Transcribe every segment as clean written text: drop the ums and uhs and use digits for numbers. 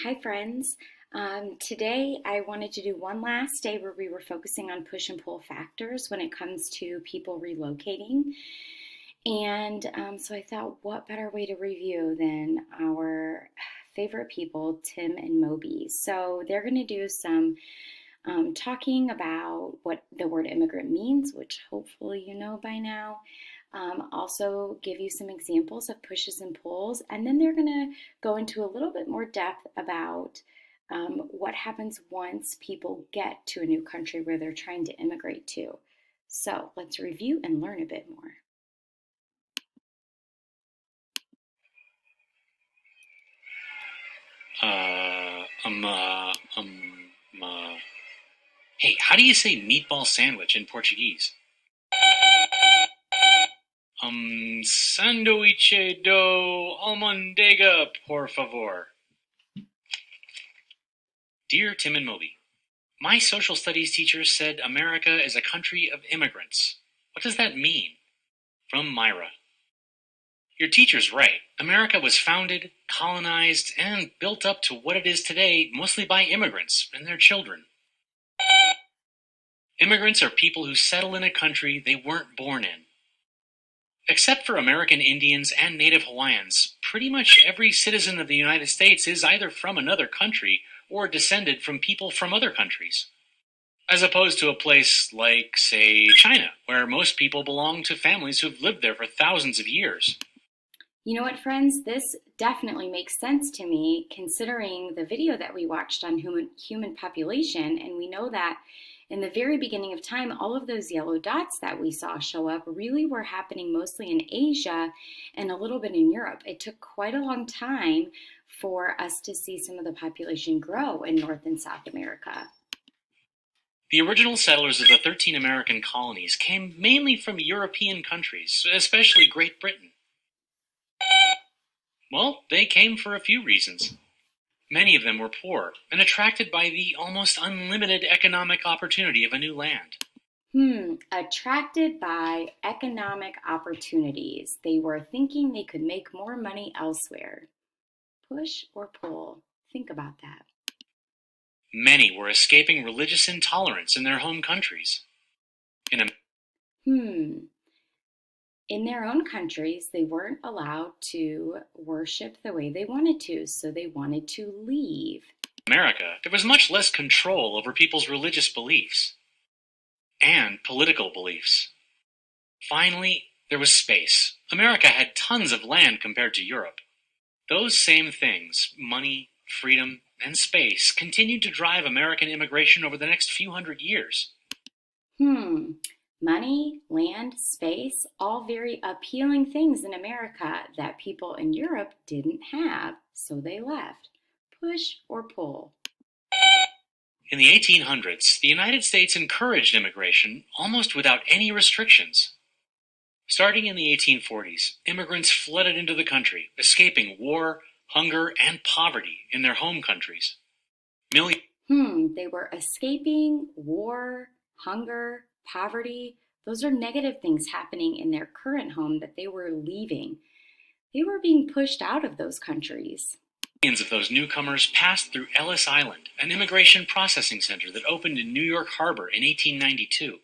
Hi, friends. Today I wanted to do one last day where we were focusing on push and pull factors when it comes to people relocating. And so I thought, what better way to review than our favorite people, Tim and Moby? So they're going to do some talking about what the word immigrant means, which hopefully you know by now. Also, give you some examples of pushes and pulls, and then they're going to go into a little bit more depth about what happens once people get to a new country where they're trying to immigrate to. So, let's review and learn a bit more. Uh, um, uh, um, uh. Hey, how do you say meatball sandwich in Portuguese? Sanduíche do almôndega, por favor. Dear Tim and Moby, my social studies teacher said America is a country of immigrants. What does that mean? From Myra. Your teacher's right. America was founded, colonized, and built up to what it is today mostly by immigrants and their children. Immigrants are people who settle in a country they weren't born in. Except for American Indians and Native Hawaiians, pretty much every citizen of the United States is either from another country or descended from people from other countries. As opposed to a place like, say, China, where most people belong to families who've lived there for thousands of years. You know what, friends? This definitely makes sense to me considering the video that we watched on human population. And we know that in the very beginning of time, all of those yellow dots that we saw show up really were happening mostly in Asia and a little bit in Europe. It took quite a long time for us to see some of the population grow in North and South America. The original settlers of the 13 American colonies came mainly from European countries, especially Great Britain. Well, they came for a few reasons. Many of them were poor and attracted by the almost unlimited economic opportunity of a new land. Attracted by economic opportunities. They were thinking they could make more money elsewhere. Push or pull? Think about that. Many were escaping religious intolerance in their home countries. In a, Hmm. In their own countries, they weren't allowed to worship the way they wanted to, so they wanted to leave. America, there was much less control over people's religious beliefs and political beliefs. Finally, there was space. America had tons of land compared to Europe. Those same things, money, freedom, and space, continued to drive American immigration over the next few hundred years. Hmm. Money, land, space, all very appealing things in America that people in Europe didn't have, so they left. Push or pull? In the 1800s, the United States encouraged immigration almost without any restrictions. Starting in the 1840s, immigrants flooded into the country, escaping war, hunger, and poverty in their home countries. Millions They were escaping war, hunger, poverty. Those are negative things happening in their current home that they were leaving. They were being pushed out of those countries. of those newcomers passed through Ellis Island, an immigration processing center that opened in New York Harbor in 1892.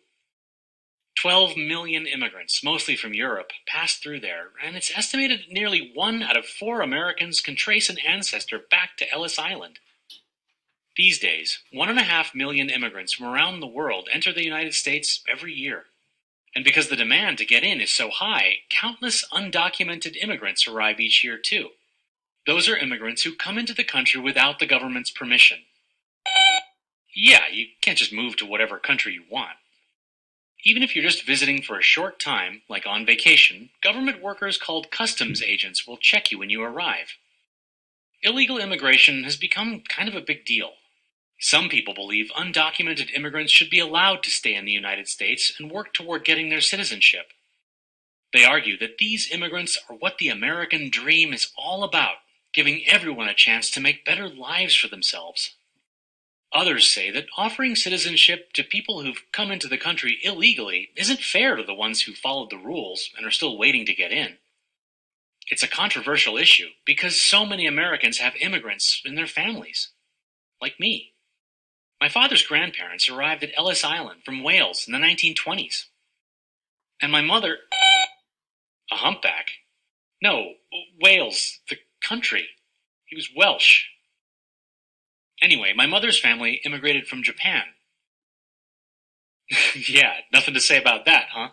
12 million immigrants, mostly from Europe, passed through there, and it's estimated that nearly 1 out of 4 Americans can trace an ancestor back to Ellis Island. These days, 1.5 million immigrants from around the world enter the United States every year. And because the demand to get in is so high, countless undocumented immigrants arrive each year too. Those are immigrants who come into the country without the government's permission. Yeah, you can't just move to whatever country you want. Even if you're just visiting for a short time, like on vacation, government workers called customs agents will check you when you arrive. Illegal immigration has become kind of a big deal. Some people believe undocumented immigrants should be allowed to stay in the United States and work toward getting their citizenship. They argue that these immigrants are what the American dream is all about, giving everyone a chance to make better lives for themselves. Others say that offering citizenship to people who've come into the country illegally isn't fair to the ones who followed the rules and are still waiting to get in. It's a controversial issue because so many Americans have immigrants in their families, like me. My father's grandparents arrived at Ellis Island from Wales in the 1920s. And my mother, a humpback? No, Wales, the country. He was Welsh. Anyway, my mother's family immigrated from Japan. Yeah, nothing to say about that, huh?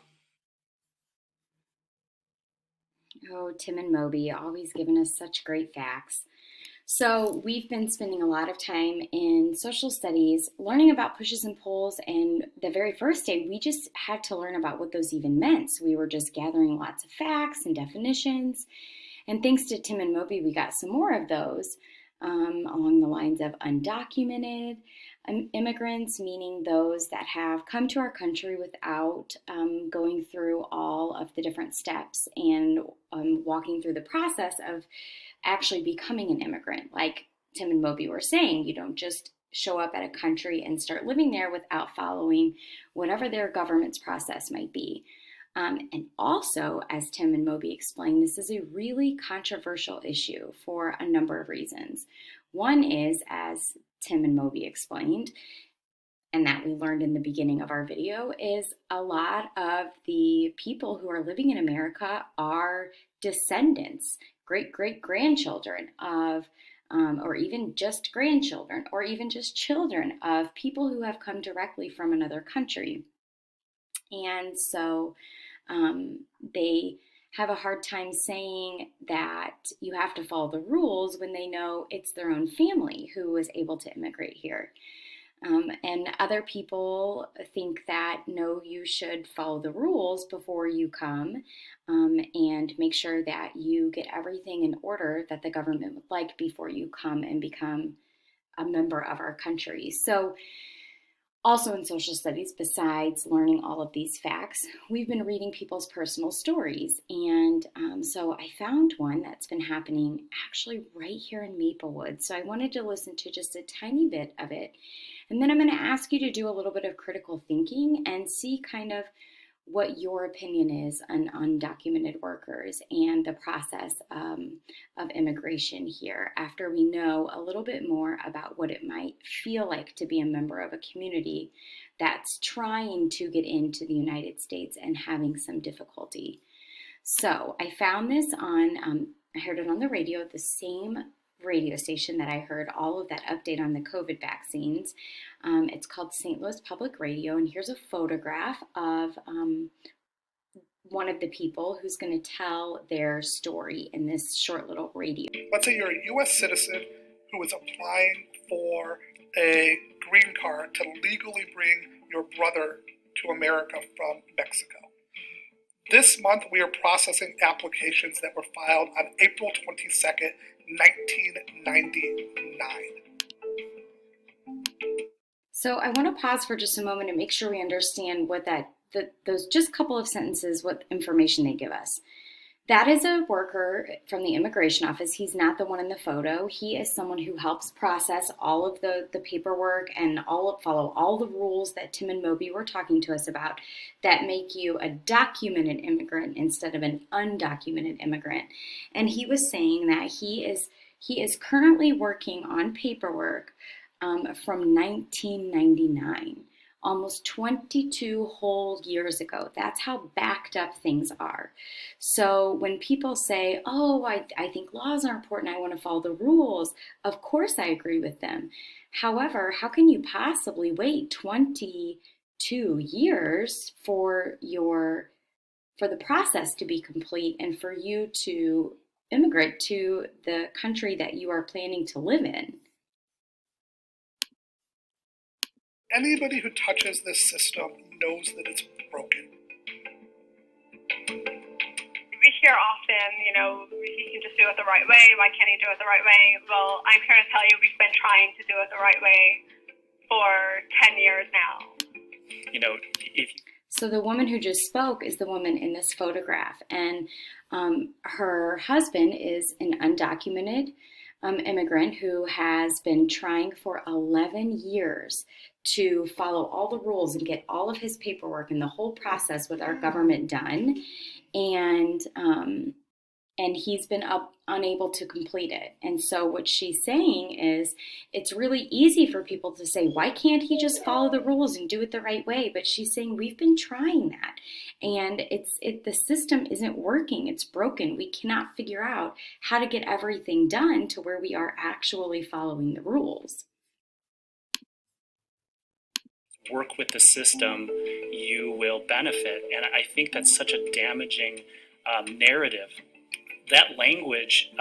Oh, Tim and Moby, always giving us such great facts. So, we've been spending a lot of time in social studies learning about pushes and pulls, and the very first day we just had to learn about what those even meant. So we were just gathering lots of facts and definitions. And thanks to Tim and Moby, we got some more of those along the lines of undocumented immigrants, meaning those that have come to our country without going through all of the different steps and walking through the process of actually becoming an immigrant. Like Tim and Moby were saying, you don't just show up at a country and start living there without following whatever their government's process might be. And also, as Tim and Moby explained, this is a really controversial issue for a number of reasons. One is, as Tim and Moby explained, and that we learned in the beginning of our video, is a lot of the people who are living in America are descendants, great-great-grandchildren of, or even just grandchildren, or even just children of people who have come directly from another country. And so they have a hard time saying that you have to follow the rules when they know it's their own family who was able to immigrate here. And other people think that no, you should follow the rules before you come and make sure that you get everything in order that the government would like before you come and become a member of our country. So also in social studies, besides learning all of these facts, we've been reading people's personal stories. And so I found one that's been happening actually right here in Maplewood. So I wanted to listen to just a tiny bit of it. And then I'm going to ask you to do a little bit of critical thinking and see kind of what your opinion is on undocumented workers and the process of immigration here after we know a little bit more about what it might feel like to be a member of a community that's trying to get into the United States and having some difficulty. So I found this on, I heard it on the radio, the same radio station that I heard all of that update on the COVID vaccines. It's called St. Louis Public Radio, and here's a photograph of one of the people who's going to tell their story in this short little radio. Let's say you're a U.S. citizen who is applying for a green card to legally bring your brother to America from Mexico. This month, we are processing applications that were filed on April 22nd, 1999. So I want to pause for just a moment and make sure we understand what those just couple of sentences, what information they give us. That is a worker from the immigration office. He's not the one in the photo. He is someone who helps process all of the paperwork and follow all the rules that Tim and Moby were talking to us about that make you a documented immigrant instead of an undocumented immigrant. And he was saying that he is currently working on paperwork from 1999. Almost 22 whole years ago. That's how backed up things are. So when people say, oh, I think laws are important, I want to follow the rules, of course I agree with them. However, how can you possibly wait 22 years for the process to be complete and for you to immigrate to the country that you are planning to live in? Anybody who touches this system knows that it's broken. We hear often, he can just do it the right way. Why can't he do it the right way? Well, I'm here to tell you we've been trying to do it the right way for 10 years now. So the woman who just spoke is the woman in this photograph, and her husband is an undocumented immigrant who has been trying for 11 years to follow all the rules and get all of his paperwork and the whole process with our government done. And and he's been unable to complete it. And so what she's saying is it's really easy for people to say, why can't he just follow the rules and do it the right way? But she's saying we've been trying that, and the system isn't working. It's broken. We cannot figure out how to get everything done to where we are actually following the rules. Work with the system, you will benefit. And I think that's such a damaging narrative. That language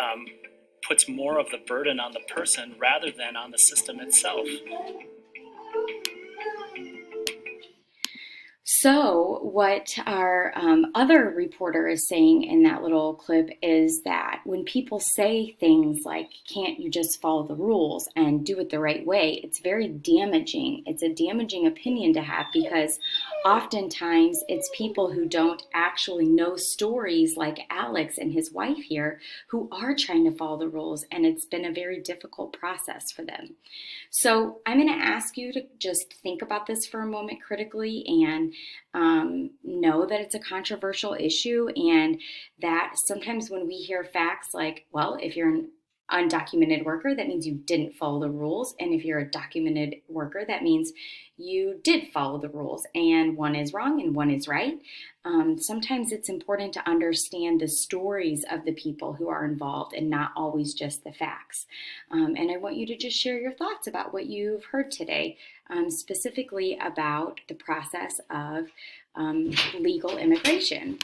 puts more of the burden on the person rather than on the system itself. So what our other reporter is saying in that little clip is that when people say things like, can't you just follow the rules and do it the right way, it's very damaging. It's a damaging opinion to have, because oftentimes it's people who don't actually know stories like Alex and his wife here who are trying to follow the rules, and it's been a very difficult process for them. So I'm going to ask you to just think about this for a moment critically, and know that it's a controversial issue, and that sometimes when we hear facts like, well, if you're an undocumented worker, that means you didn't follow the rules. And if you're a documented worker, that means you did follow the rules, and one is wrong and one is right. Sometimes it's important to understand the stories of the people who are involved and not always just the facts. And I want you to just share your thoughts about what you've heard today, specifically about the process of legal immigration.